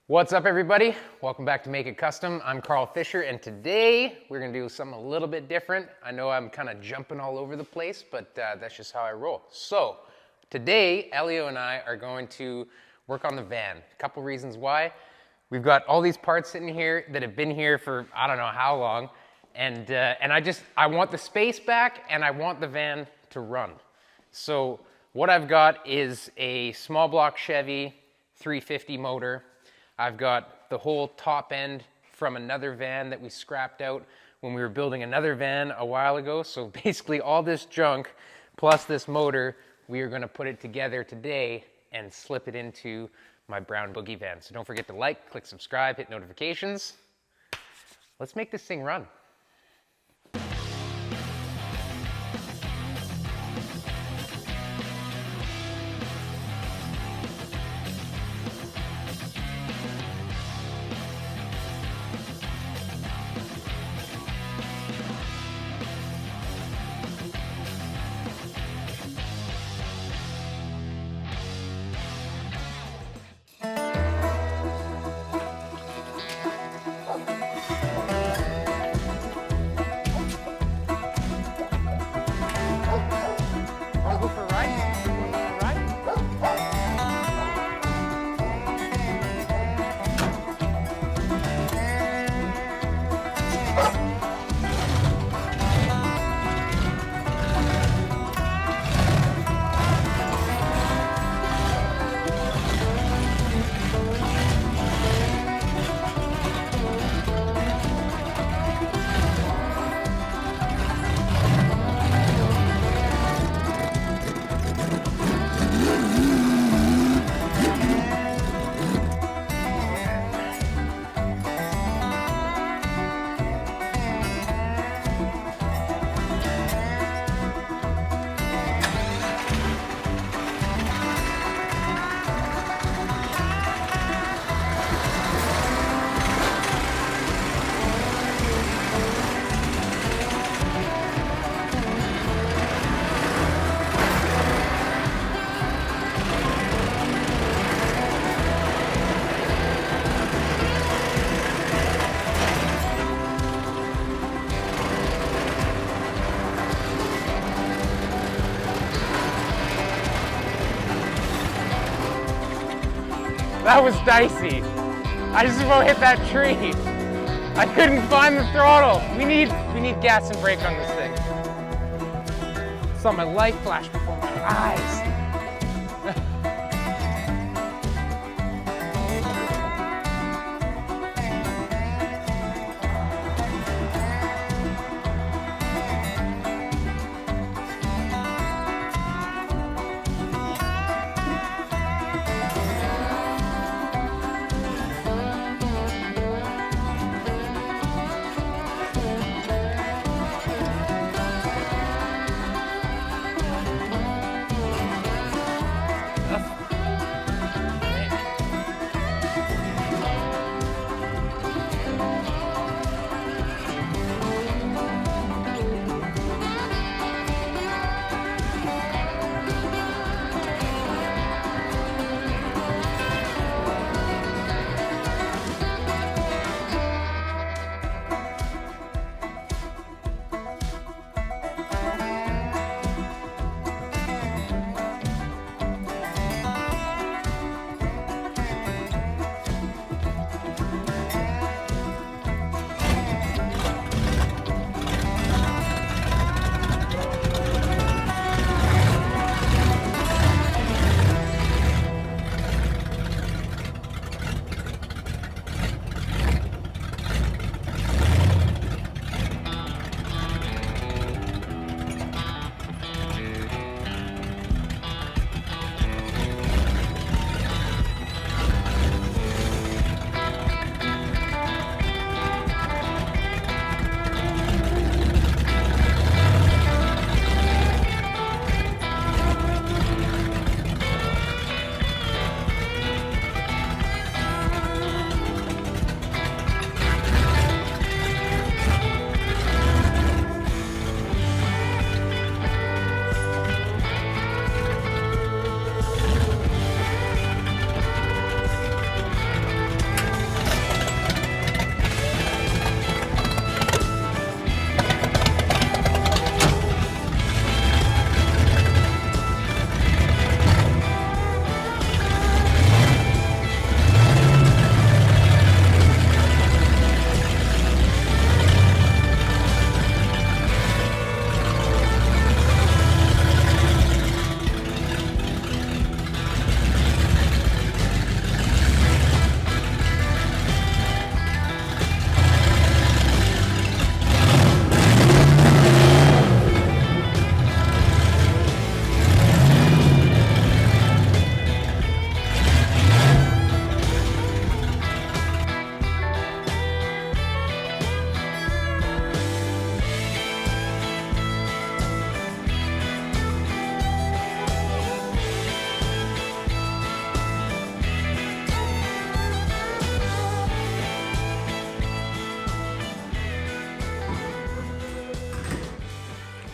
What's up, everybody? Welcome back to Make It Kustom. I'm Carl Fisher, and today we're gonna do something a little bit different. I know I'm kind of jumping all over the place, but that's just how I roll. So today, Elio and I are going to work on the van. A couple reasons why. We've got all these parts sitting here that have been here for I don't know how long, and I want the space back, and I want the van to run. So what I've got is a small block Chevy 350 motor. I've got the whole top end from another van that we scrapped out when we were building another van a while ago. So basically all this junk plus this motor, we are going to put it together today and slip it into my brown Boogie van. So don't forget to like, click subscribe, hit notifications. Let's make this thing run. That was dicey. I just about hit that tree. I couldn't find the throttle. We need gas and brake on this thing. Saw my life flash before my eyes.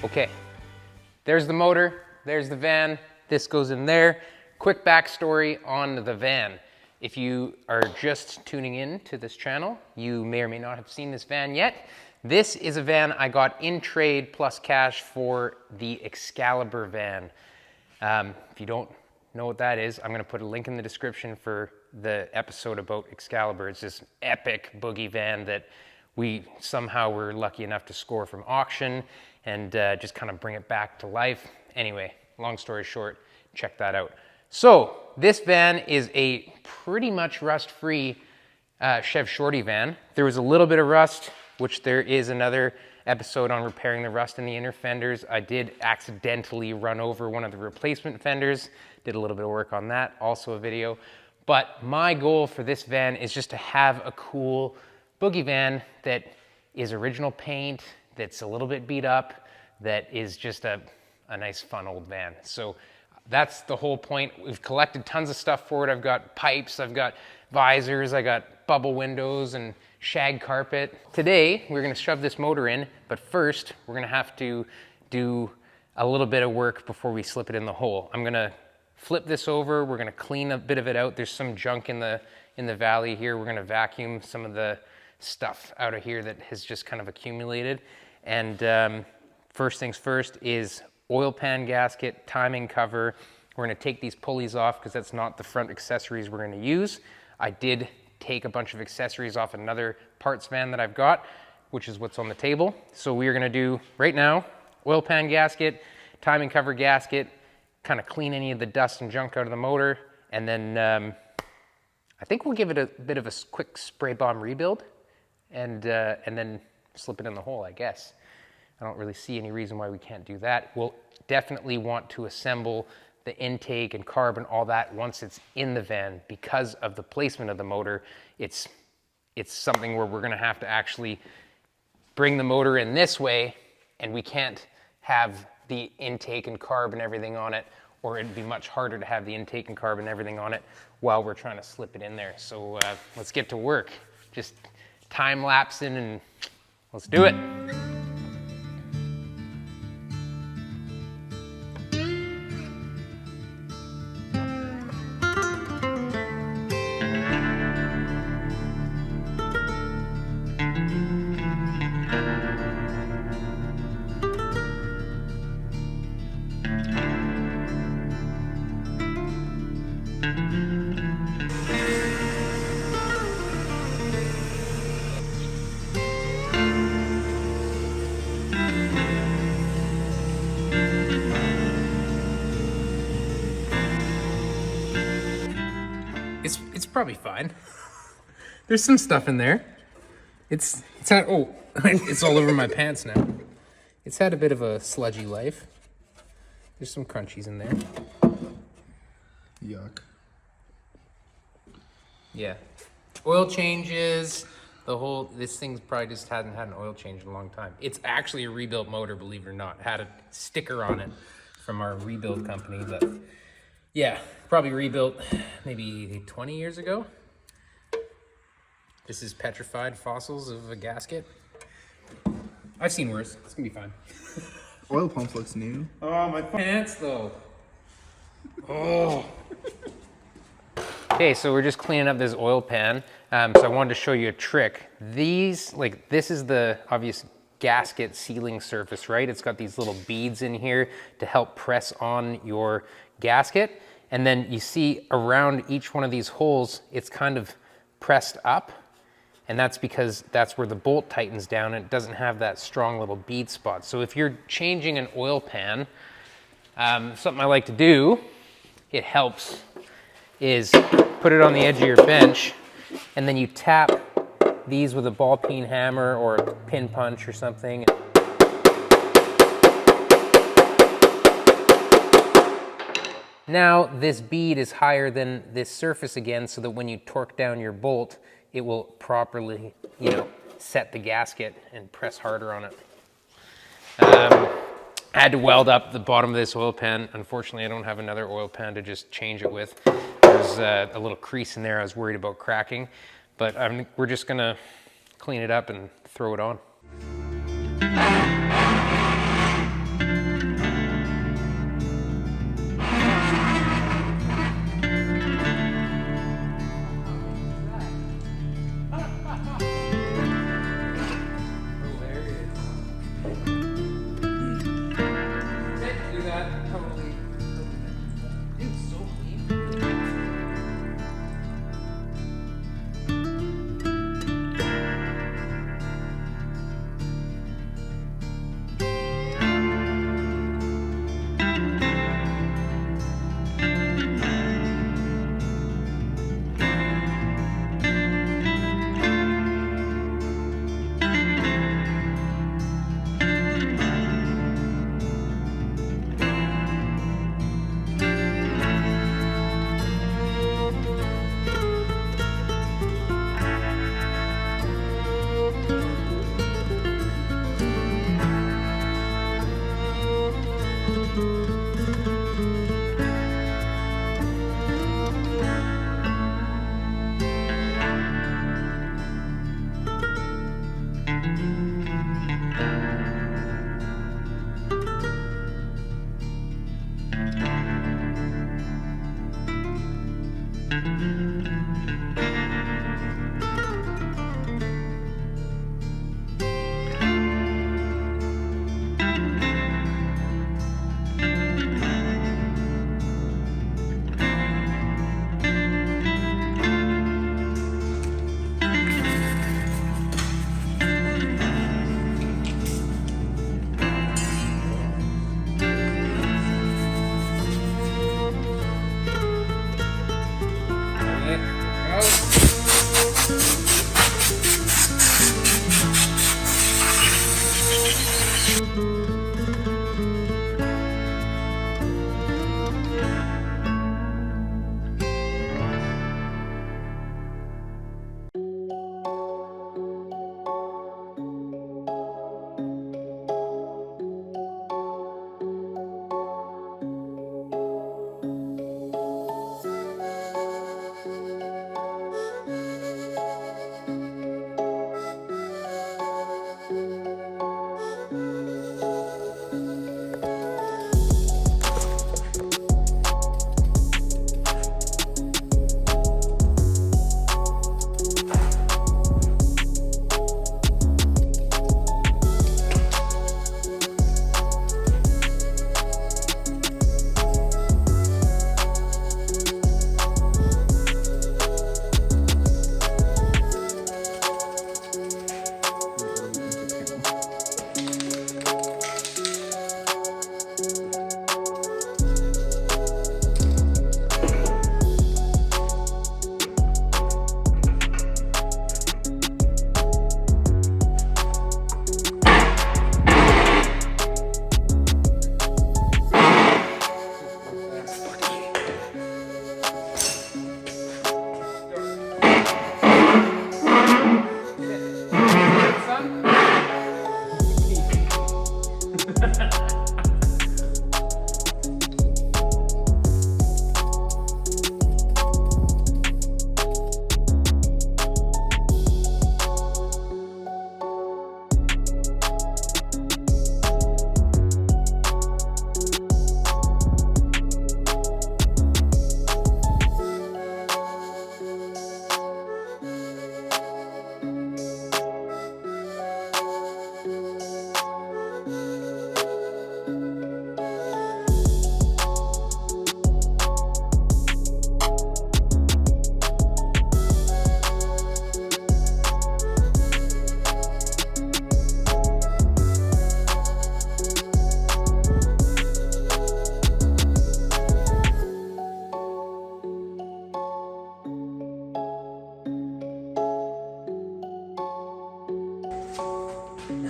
Okay, there's the motor, there's the van, this goes in there. Quick backstory on the van. If you are just tuning in to this channel, you may or may not have seen this van yet. This is a van I got in trade plus cash for the Excalibur van. If you don't know what that is, I'm gonna put a link in the description for the episode about Excalibur. It's this epic Boogie van that we somehow were lucky enough to score from auction and just kind of bring it back to life. Anyway, long story short, check that out. So this van is a pretty much rust-free Chev Shorty van. There was a little bit of rust, which there is another episode on repairing the rust in the inner fenders. I did accidentally run over one of the replacement fenders, did a little bit of work on that, also a video. But my goal for this van is just to have a cool Boogie van that is original paint, that's a little bit beat up, that is just a nice fun old van. So that's the whole point. We've collected tons of stuff for it. I've got pipes, I've got visors, I got bubble windows and shag carpet. Today, we're gonna shove this motor in, but first, we're gonna have to do a little bit of work before we slip it in the hole. I'm gonna flip this over, we're gonna clean a bit of it out. There's some junk in the valley here. We're gonna vacuum some of the stuff out of here that has just kind of accumulated. And first things first is oil pan gasket, timing cover. We're gonna take these pulleys off because that's not the front accessories we're gonna use. I did take a bunch of accessories off another parts van that I've got, which is what's on the table. So we are gonna do, right now, oil pan gasket, timing cover gasket, kind of clean any of the dust and junk out of the motor, and then I think we'll give it a bit of a quick spray bomb rebuild, and then slip it in the hole, I guess. I don't really see any reason why we can't do that. We'll definitely want to assemble the intake and carb and all that once it's in the van. Because of the placement of the motor, it's something where we're gonna have to actually bring the motor in this way, and we can't have the intake and carb and everything on it, or it'd be much harder to have the intake and carb and everything on it while we're trying to slip it in there. So let's get to work. Just time lapsing and let's do it. It's probably fine. There's some stuff in there. It's had, oh, it's all over my pants now. It's had a bit of a sludgy life. There's some crunchies in there. Yuck. Yeah. Oil changes, this thing probably just hasn't had an oil change in a long time. It's actually a rebuilt motor, believe it or not. It had a sticker on it from our rebuild company, but yeah, probably rebuilt maybe 20 years ago. This is petrified fossils of a gasket. I've seen worse. It's gonna be fine. Oil pump looks new. Oh, my pants though. Oh. Okay, so we're just cleaning up this oil pan. So I wanted to show you a trick. These, like, this is the obvious gasket sealing surface, right? It's got these little beads in here to help press on your gasket. And then you see around each one of these holes, it's kind of pressed up. And that's because that's where the bolt tightens down and it doesn't have that strong little bead spot. So if you're changing an oil pan, something I like to do, it helps, is put it on the edge of your bench and then you tap these with a ball peen hammer or a pin punch or something. Now this bead is higher than this surface again, so that when you torque down your bolt, it will properly, set the gasket and press harder on it. I had to weld up the bottom of this oil pan. Unfortunately, I don't have another oil pan to just change it with. There's a little crease in there I was worried about cracking, but we're just gonna clean it up and throw it on.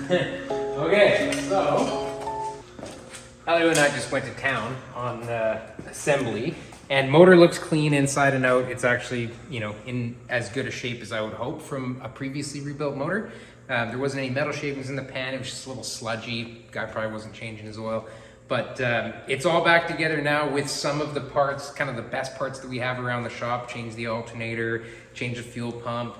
Okay, so Elio and I just went to town on assembly, and motor looks clean inside and out. It's actually, you know, in as good a shape as I would hope from a previously rebuilt motor. There wasn't any metal shavings in the pan. It was just a little sludgy. Guy probably wasn't changing his oil. But it's all back together now with some of the parts, kind of the best parts that we have around the shop. Change the alternator, change the fuel pump,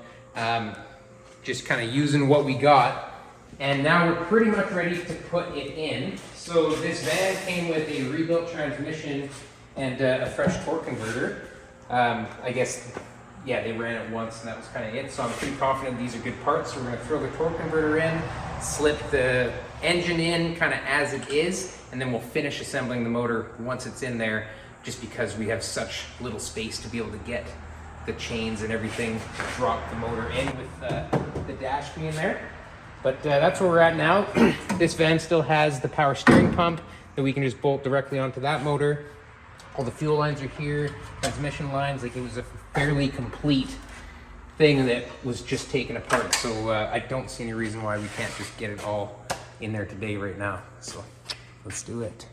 just kind of using what we got. And now we're pretty much ready to put it in. So this van came with a rebuilt transmission and a fresh torque converter. I guess, yeah, they ran it once and that was kind of it. So I'm pretty confident these are good parts. So we're gonna throw the torque converter in, slip the engine in kind of as it is, and then we'll finish assembling the motor once it's in there, just because we have such little space to be able to get the chains and everything, drop the motor in with the dash being there. But that's where we're at now. This van still has the power steering pump that we can just bolt directly onto that motor. All the fuel lines are here, transmission lines, like it was a fairly complete thing that was just taken apart. So I don't see any reason why we can't just get it all in there today right now. So let's do it.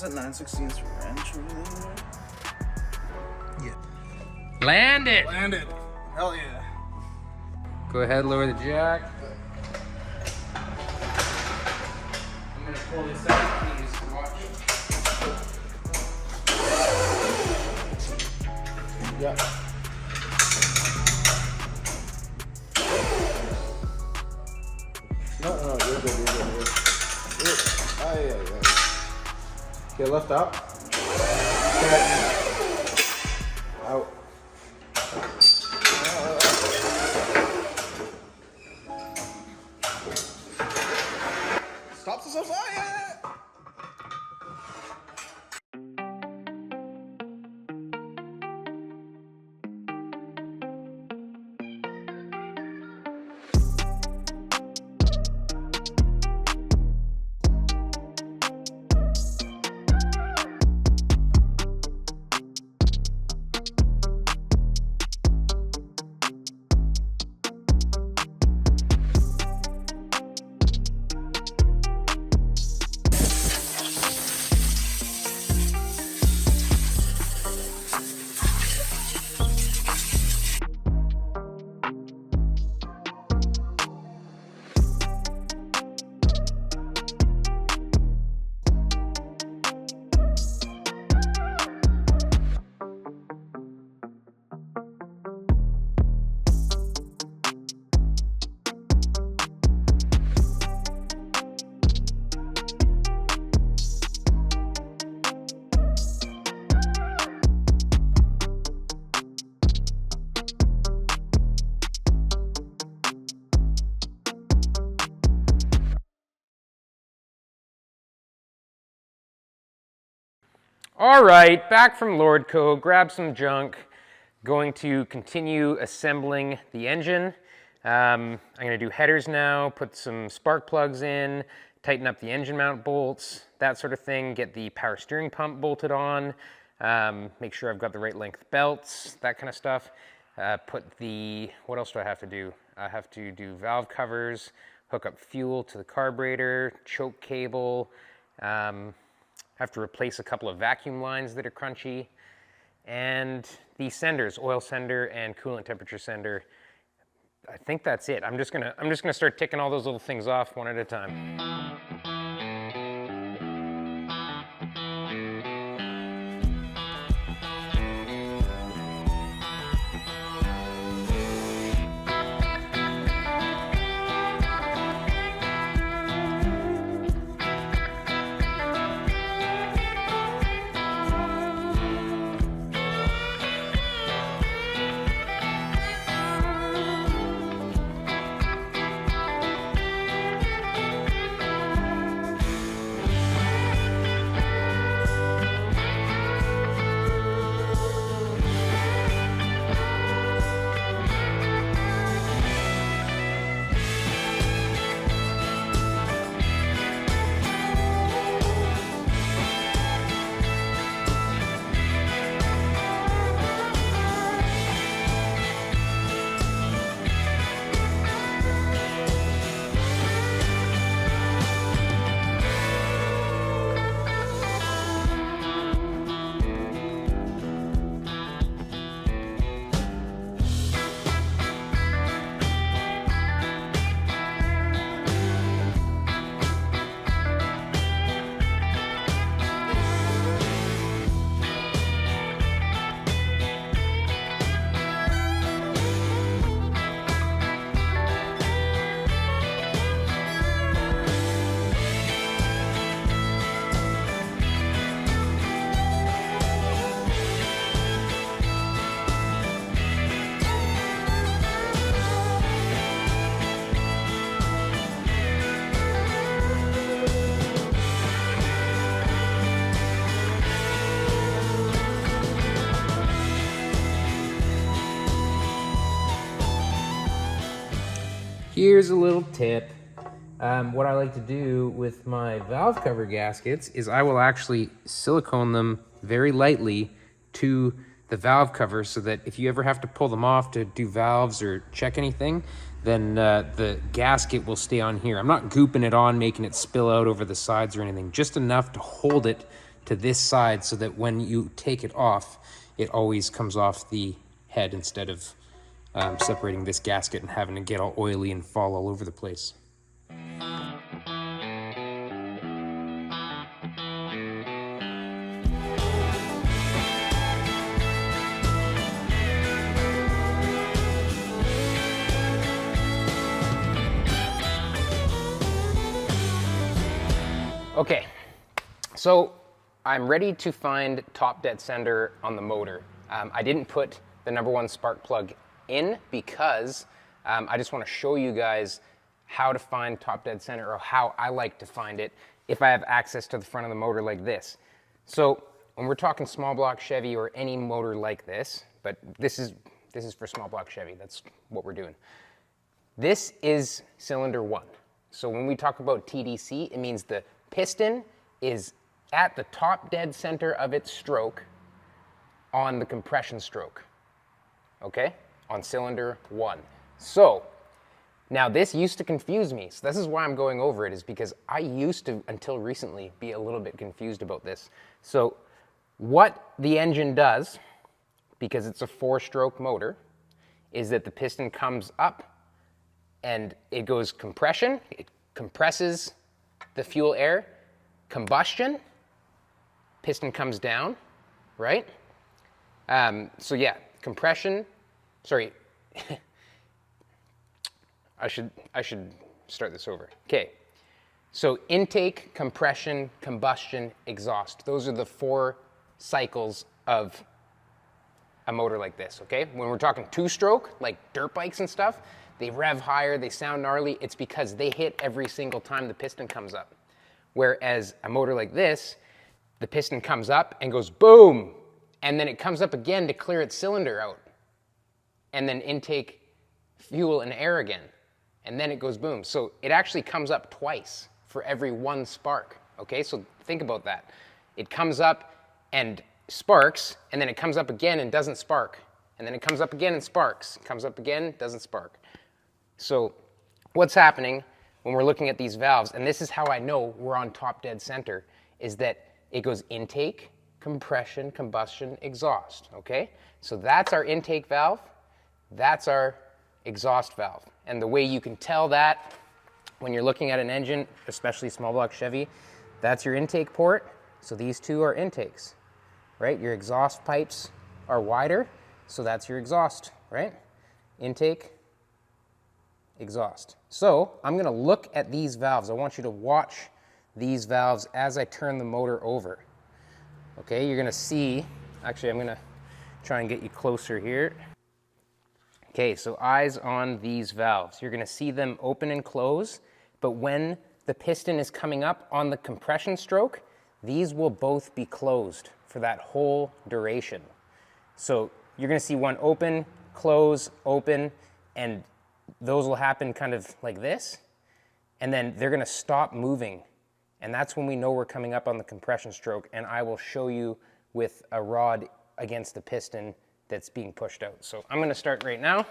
That 9/16 wrench over there? Yeah. Land it! Landed. Hell yeah. Go ahead, lower the jack. I'm gonna pull this out and just watch it. Yeah. No, you're good, you're good. Yeah. Okay, left up. Okay. Out. Stop the fire! All right, back from Lordco, grab some junk. Going to continue assembling the engine. I'm gonna do headers now, put some spark plugs in, tighten up the engine mount bolts, that sort of thing, get the power steering pump bolted on, make sure I've got the right length belts, that kind of stuff. What else do I have to do? I have to do valve covers, hook up fuel to the carburetor, choke cable, have to replace a couple of vacuum lines that are crunchy, and the senders, oil sender and coolant temperature sender. I think that's it. I'm just gonna start ticking all those little things off one at a time. Here's a little tip. What I like to do with my valve cover gaskets is I will actually silicone them very lightly to the valve cover so that if you ever have to pull them off to do valves or check anything, then the gasket will stay on here. I'm not gooping it on, making it spill out over the sides or anything, just enough to hold it to this side so that when you take it off, it always comes off the head instead of separating this gasket and having to get all oily and fall all over the place. Okay, so I'm ready to find top dead center on the motor. I didn't put the #1 spark plug in because I just want to show you guys how to find top dead center, or how I like to find it if I have access to the front of the motor like this. So when we're talking small block Chevy or any motor like this, but this is for small block Chevy, that's what we're doing. This is cylinder 1. So when we talk about TDC, it means the piston is at the top dead center of its stroke on the compression stroke, okay? On cylinder 1. So now this used to confuse me. So this is why I'm going over it, is because I used to, until recently, be a little bit confused about this. So what the engine does, because it's a 4-stroke motor, is that the piston comes up and it goes compression, it compresses the fuel air, combustion, piston comes down, right? So yeah, compression, sorry, I should start this over. Okay, so intake, compression, combustion, exhaust. Those are the 4 cycles of a motor like this, okay? When we're talking 2-stroke, like dirt bikes and stuff, they rev higher, they sound gnarly. It's because they hit every single time the piston comes up. Whereas a motor like this, the piston comes up and goes boom, and then it comes up again to clear its cylinder out, and then intake fuel and air again, and then it goes boom. So it actually comes up twice for every one spark, okay? So think about that. It comes up and sparks, and then it comes up again and doesn't spark, and then it comes up again and sparks, comes up again, doesn't spark. So what's happening when we're looking at these valves, and this is how I know we're on top dead center, is that it goes intake, compression, combustion, exhaust, okay? So that's our intake valve, that's our exhaust valve. And the way you can tell that when you're looking at an engine, especially small block Chevy, that's your intake port. So these two are intakes, right? Your exhaust pipes are wider, so that's your exhaust, right? Intake, exhaust. So I'm gonna look at these valves. I want you to watch these valves as I turn the motor over. Okay, you're gonna see, actually I'm gonna try and get you closer here. Okay, so eyes on these valves. You're gonna see them open and close, but when the piston is coming up on the compression stroke, these will both be closed for that whole duration. So you're gonna see one open, close, open, and those will happen kind of like this, and then they're gonna stop moving. And that's when we know we're coming up on the compression stroke, and I will show you with a rod against the piston that's being pushed out. So I'm gonna start right now.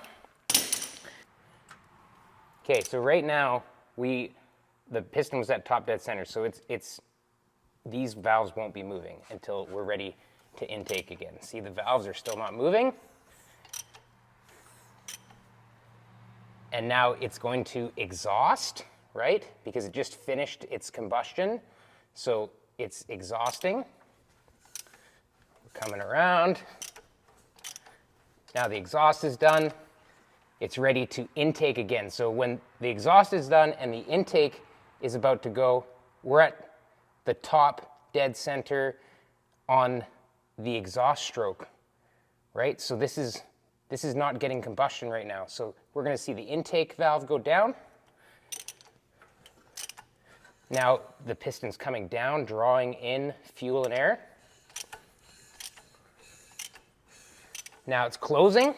Okay, so right now, the piston was at top dead center, so these valves won't be moving until we're ready to intake again. See, the valves are still not moving. And now it's going to exhaust, right? Because it just finished its combustion. So it's exhausting. We're coming around. Now the exhaust is done. It's ready to intake again. So when the exhaust is done and the intake is about to go, we're at the top dead center on the exhaust stroke, right? So this is not getting combustion right now. So we're gonna see the intake valve go down. Now the piston's coming down, drawing in fuel and air. Now it's closing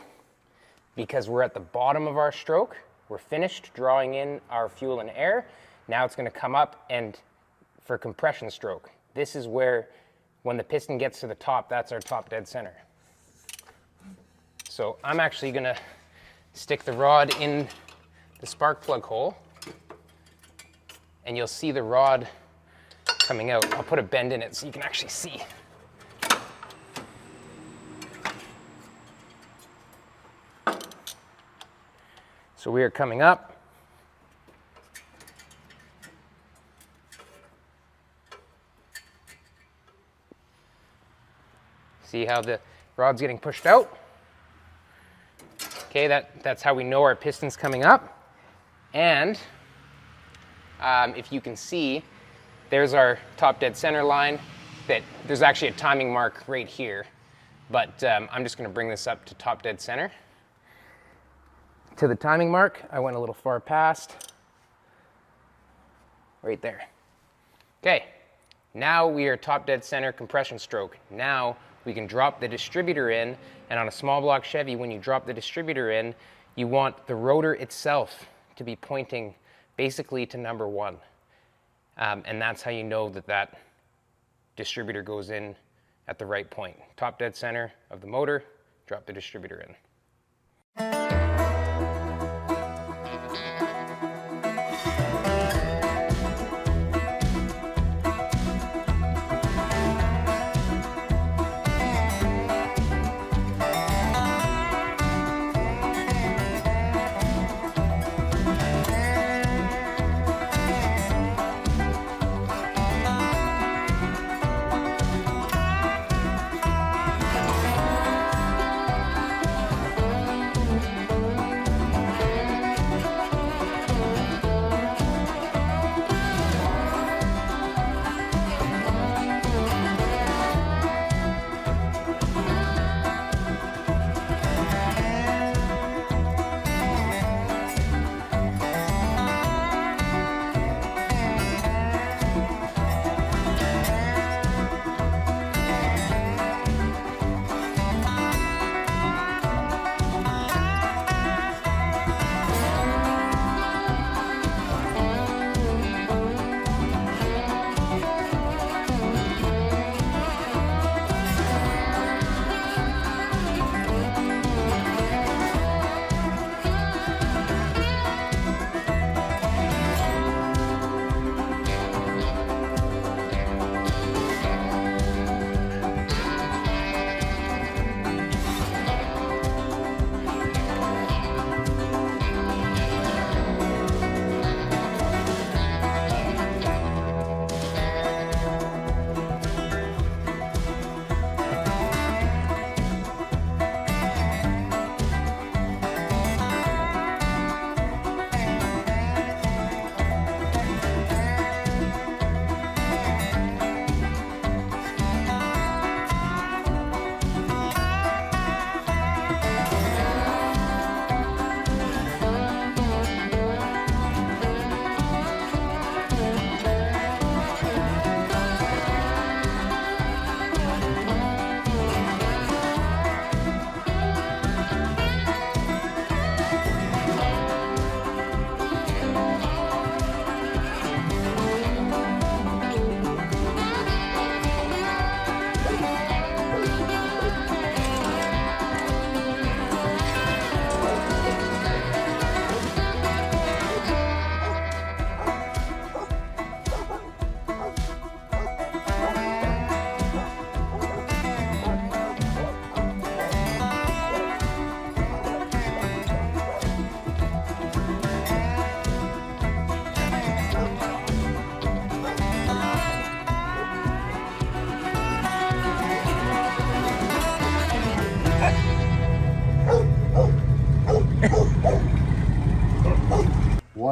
because we're at the bottom of our stroke. We're finished drawing in our fuel and air. Now it's gonna come up and for compression stroke. This is where, when the piston gets to the top, that's our top dead center. So I'm actually gonna stick the rod in the spark plug hole, and you'll see the rod coming out. I'll put a bend in it so you can actually see. So we are coming up. See how the rod's getting pushed out? Okay, that's how we know our piston's coming up. And if you can see, there's our top dead center line. There's actually a timing mark right here, but I'm just gonna bring this up to top dead center. To the timing mark, I went a little far past. Right there. Okay, now we are top dead center compression stroke. Now we can drop the distributor in, and on a small block Chevy, when you drop the distributor in, you want the rotor itself to be pointing basically to number one. And that's how you know that distributor goes in at the right point. Top dead center of the motor, drop the distributor in.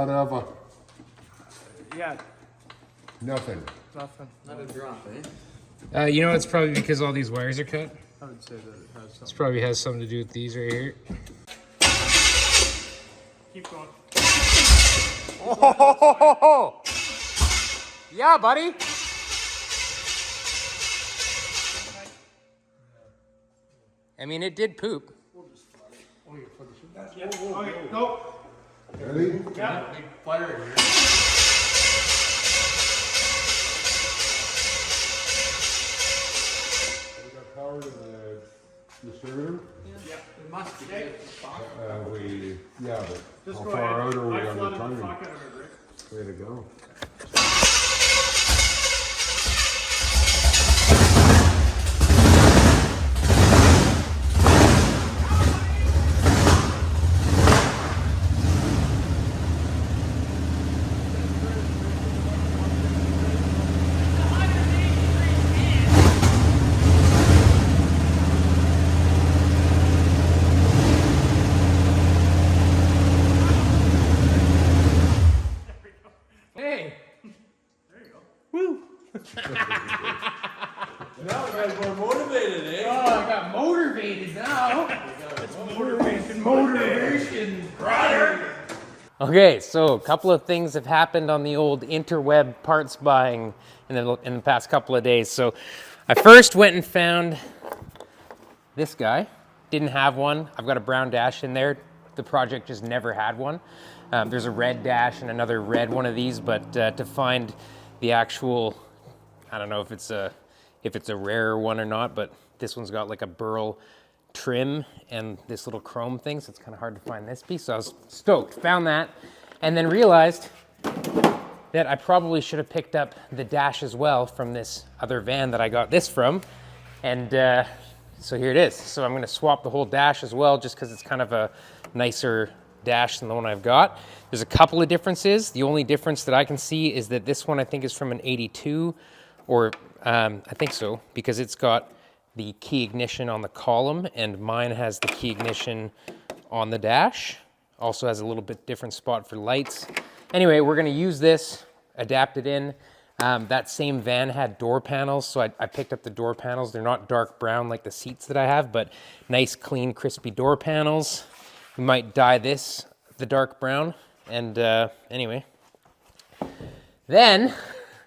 whatever. Yeah, Nothing. nothing. Not a drop, eh? You know, it's probably because all these wires are cut. I would say that it has This something. probably has something to do with these right here. Keep going. Oh, yeah, buddy. I mean, it did poop. Yeah. Okay, go. Ready? Yeah. Big fire in here. We got power to the distributor. Yeah, it must be. Okay. Yeah, but Just how go far ahead. out are we I on the flooded the timing? fuck out of it, Rick. Way to go. Hey. There you go. Woo. Now you guys more motivated, eh? Oh, I got motivated now. Motivation, brother. Okay, so a couple of things have happened on the old interweb parts buying in the past couple of days. So I first went and found this guy. Didn't have one. I've got a brown dash in there. The project just never had one. There's a red dash and another red one of these, but to find the actual, I don't know if it's a rarer one or not, but this one's got like a burl trim and this little chrome thing, so it's kind of hard to find this piece. So I was stoked, found that, and then realized that I probably should have picked up the dash as well from this other van that I got this from, and so here it is. So I'm gonna swap the whole dash as well, just because it's kind of a nicer dash than the one I've got. There's a couple of differences. The only difference that I can see is that this one I think is from an 82, or I think so, because it's got the key ignition on the column and mine has the key ignition on the dash. Also has a little bit different spot for lights. Anyway, we're gonna use this, adapt it in. That same van had door panels, so I picked up the door panels. They're not dark brown like the seats that I have, but nice, clean, crispy door panels. We might dye this the dark brown, and anyway. Then,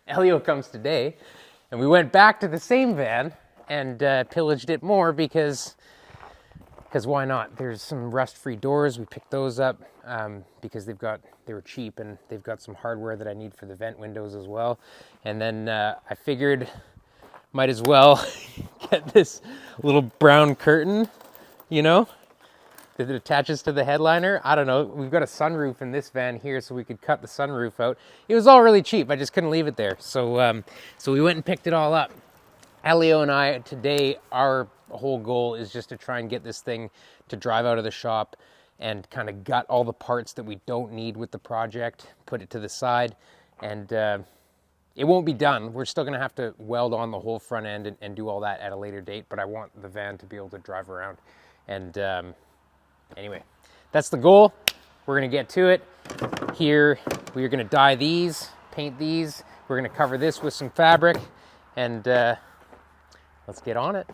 Elio comes today, and we went back to the same van and pillaged it more because why not? There's some rust-free doors. We picked those up because they were cheap, and they've got some hardware that I need for the vent windows as well. And then I figured might as well get this little brown curtain, you know, that attaches to the headliner. I don't know. We've got a sunroof in this van here, so we could cut the sunroof out. It was all really cheap. I just couldn't leave it there. So we went and picked it all up. Elio and I today, our whole goal is just to try and get this thing to drive out of the shop and kind of gut all the parts that we don't need with the project, put it to the side, and it won't be done. We're still gonna have to weld on the whole front end and do all that at a later date, but I want the van to be able to drive around. And anyway, that's the goal. We're gonna get to it. Here, we're gonna dye these, paint these. We're gonna cover this with some fabric, and let's get on it.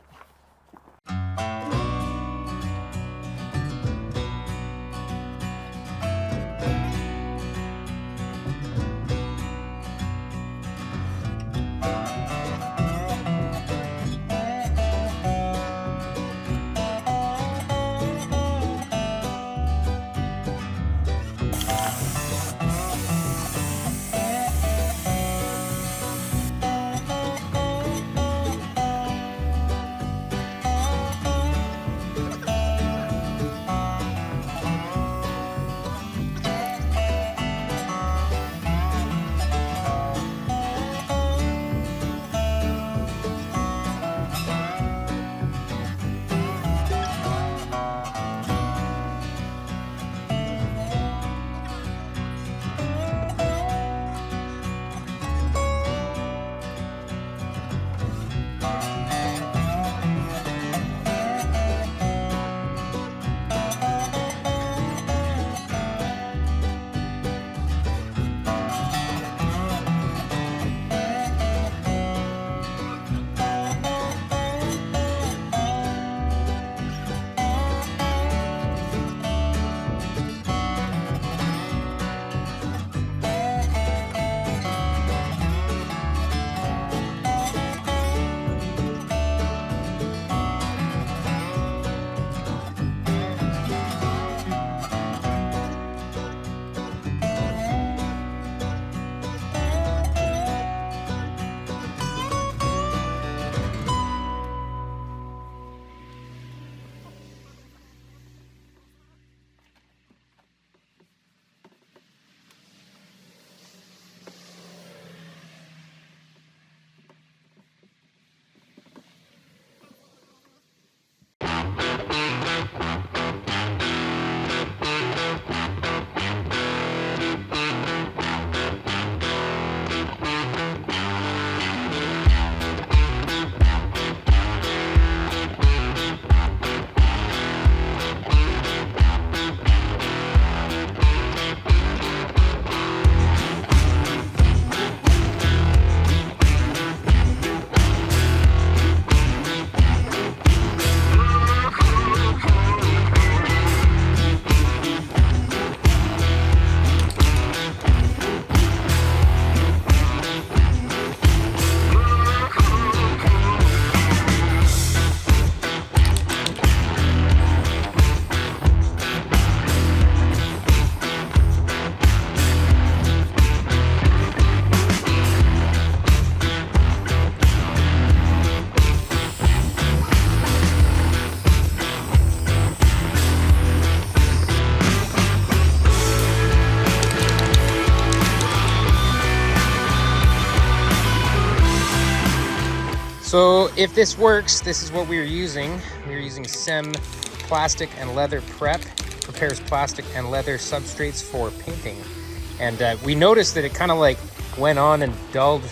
So if this works, this is what we were using. We were using SEM plastic and leather prep, prepares plastic and leather substrates for painting. And we noticed that it kind of like went on and dulled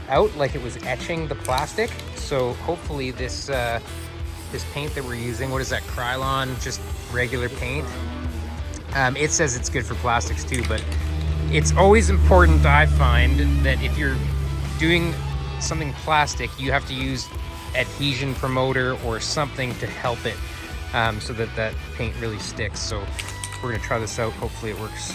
out, like it was etching the plastic. So hopefully this this paint that we're using, what is that, Krylon, just regular paint? It says it's good for plastics too, but it's always important, I find, that if you're doing something plastic, you have to use adhesion promoter or something to help it so that that paint really sticks. So we're gonna try this out. Hopefully it works.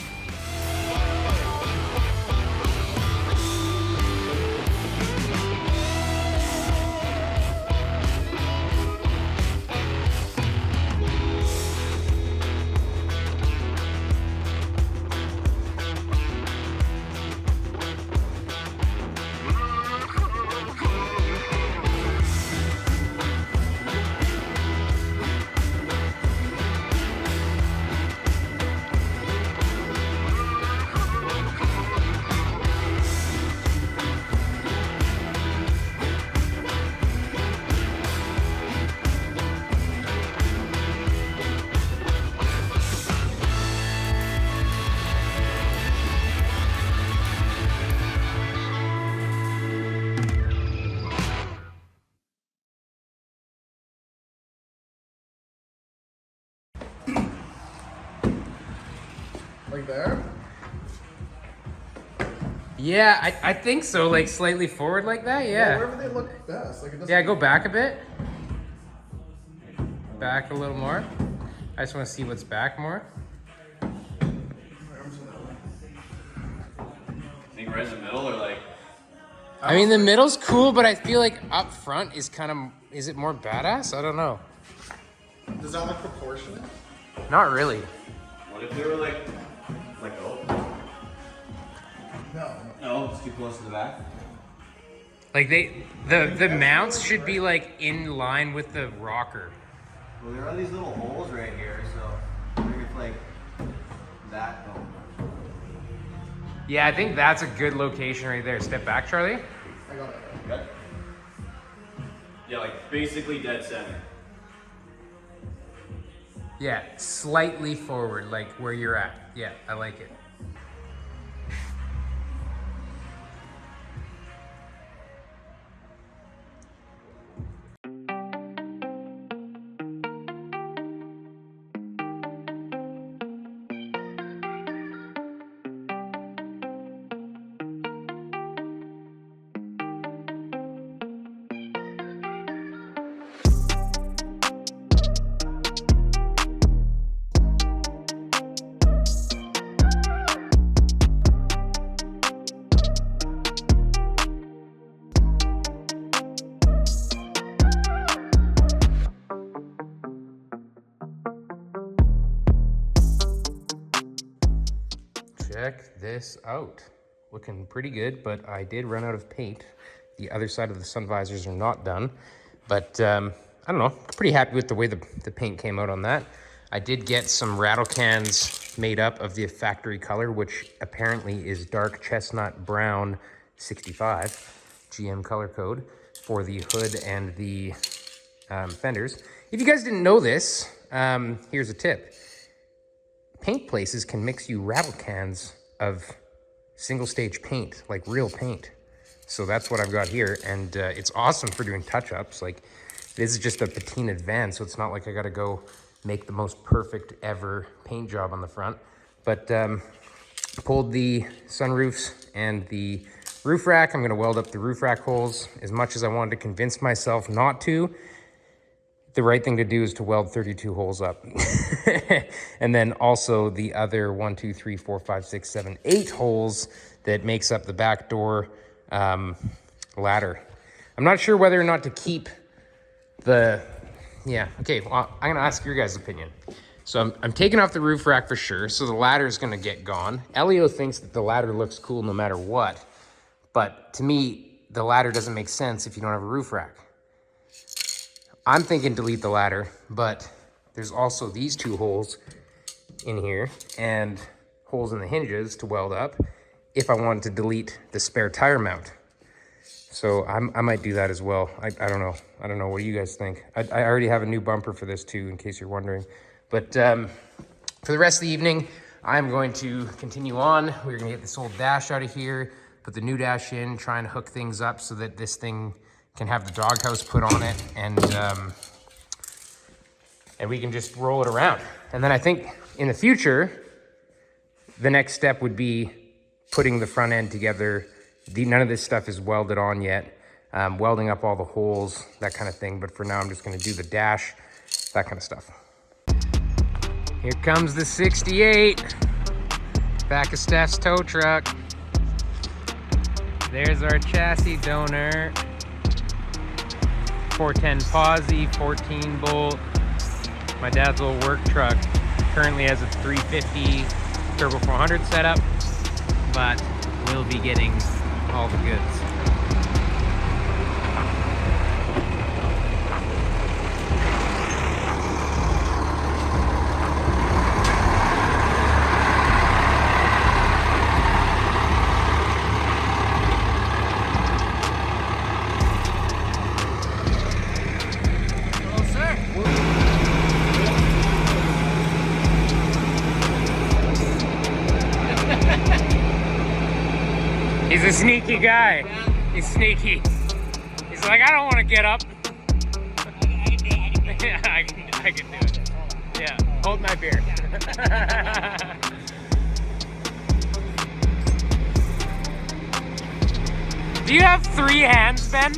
Like there? Yeah, I think so, like slightly forward like that, yeah. Wherever they look best. Like it doesn't. Yeah, go back a bit. Back a little more. I just want to see what's back more. Think right in the middle or like? I mean, the middle's cool, but I feel like up front is kind of, is it more badass? I don't know. Does that look proportionate? Not really. What if they were like oh? No. No, it's too close to the back. Like the mounts should be like in line with the rocker. Well, there are these little holes right here, so maybe it's like that. Oh. Yeah, I think that's a good location right there. Step back, Charlie. I got it. Good. Yeah, like basically dead center. Yeah, slightly forward, like where you're at. Yeah, I like it. Check this out. Looking pretty good, but I did run out of paint. The other side of the sun visors are not done, but I don't know, pretty happy with the way the paint came out on that. I did get some rattle cans made up of the factory color, which apparently is dark chestnut brown 65 GM color code for the hood and the fenders. If you guys didn't know this, here's a tip. Paint places can mix you rattle cans of single stage paint, like real paint. So that's what I've got here, and it's awesome for doing touch-ups. Like, this is just a patina advance, so it's not like I gotta go make the most perfect ever paint job on the front. But pulled the sunroofs and the roof rack. I'm gonna weld up the roof rack holes as much as I wanted to convince myself not to. The right thing to do is to weld 32 holes up. And then also the other 1, 2, 3, 4, 5, 6, 7, 8 holes that makes up the back door ladder. I'm not sure whether or not to keep the, yeah, okay, well, I'm gonna ask your guys' opinion. So I'm taking off the roof rack for sure, so the ladder is gonna get gone. Elio thinks that the ladder looks cool no matter what, but to me, the ladder doesn't make sense if you don't have a roof rack. I'm thinking delete the ladder, but there's also these 2 holes in here and holes in the hinges to weld up if I wanted to delete the spare tire mount. So I might do that as well. I don't know. I don't know. What do you guys think? I already have a new bumper for this too, in case you're wondering. But for the rest of the evening, I'm going to continue on. We're gonna get this old dash out of here, put the new dash in, try and hook things up so that this thing can have the doghouse put on it, and we can just roll it around. And then I think in the future, the next step would be putting the front end together. None of this stuff is welded on yet. Welding up all the holes, that kind of thing. But for now, I'm just gonna do the dash, that kind of stuff. Here comes the 68. Back of Steph's tow truck. There's our chassis donor. 410 posi, 14 bolt. My dad's little work truck currently has a 350 Turbo 400 setup, but we'll be getting all the goods. He's a sneaky guy. He's sneaky. He's like, I don't want to get up. Yeah, I can do it. Yeah, hold my beer. Do you have 3 hands, Ben?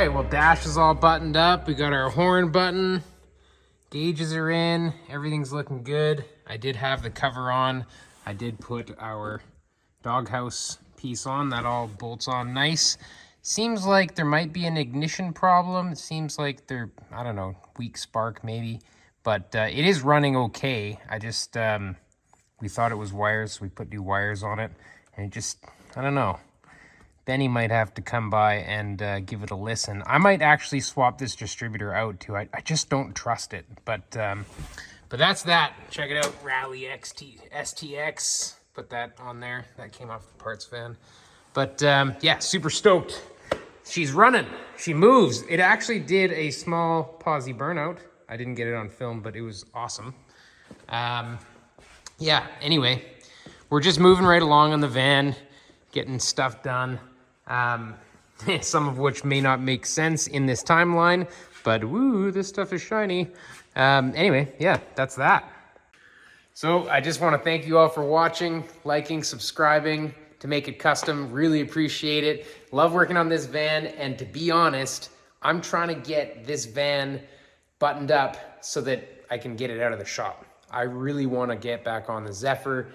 right, well, dash is all buttoned up. We got our horn button. Gauges are in. Everything's looking good. I did have the cover on. I did put our doghouse piece on. That all bolts on nice. Seems like there might be an ignition problem. It seems like they're, I don't know, weak spark maybe. But it is running okay. I just, we thought it was wires, so we put new wires on it. And it just, I don't know. Benny might have to come by and give it a listen. I might actually swap this distributor out too. I just don't trust it. But that's that. Check it out, Rally STX. Put that on there. That came off the parts van. But yeah, super stoked. She's running. She moves. It actually did a small posi burnout. I didn't get it on film, but it was awesome. Yeah, anyway, we're just moving right along on the van, getting stuff done. Some of which may not make sense in this timeline, but woo, this stuff is shiny. Anyway, yeah, that's that. So I just want to thank you all for watching, liking, subscribing to Make It Kustom. Really appreciate it. Love working on this van, and to be honest, I'm trying to get this van buttoned up so that I can get it out of the shop. I really want to get back on the Zephyr.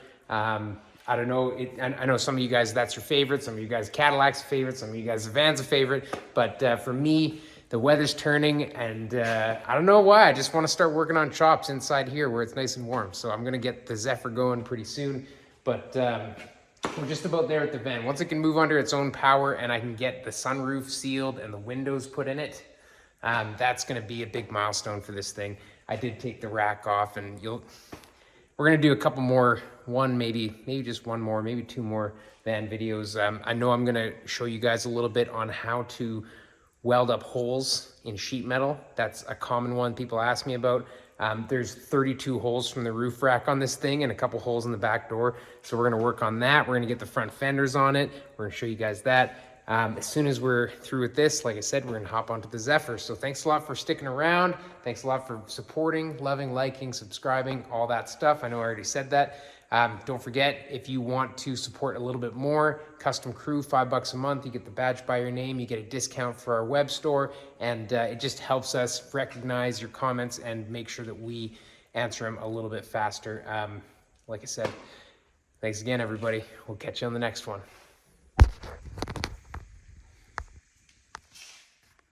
I don't know, I know some of you guys, that's your favorite. Some of you guys, Cadillac's favorite. Some of you guys, the van's a favorite. But for me, the weather's turning, and I don't know why. I just want to start working on chops inside here where it's nice and warm. So I'm going to get the Zephyr going pretty soon. But we're just about there at the van. Once it can move under its own power and I can get the sunroof sealed and the windows put in it, that's going to be a big milestone for this thing. I did take the rack off, and we're going to do a couple more, maybe just one more, maybe two more van videos. I know I'm going to show you guys a little bit on how to weld up holes in sheet metal. That's a common one people ask me about. There's 32 holes from the roof rack on this thing and a couple holes in the back door. So we're going to work on that. We're going to get the front fenders on it. We're going to show you guys that. As soon as we're through with this, like I said, we're going to hop onto the Zephyr. So thanks a lot for sticking around. Thanks a lot for supporting, loving, liking, subscribing, all that stuff. I know I already said that. Don't forget, if you want to support a little bit more, Custom Crew, $5 a month. You get the badge by your name. You get a discount for our web store. And it just helps us recognize your comments and make sure that we answer them a little bit faster. Like I said, thanks again, everybody. We'll catch you on the next one.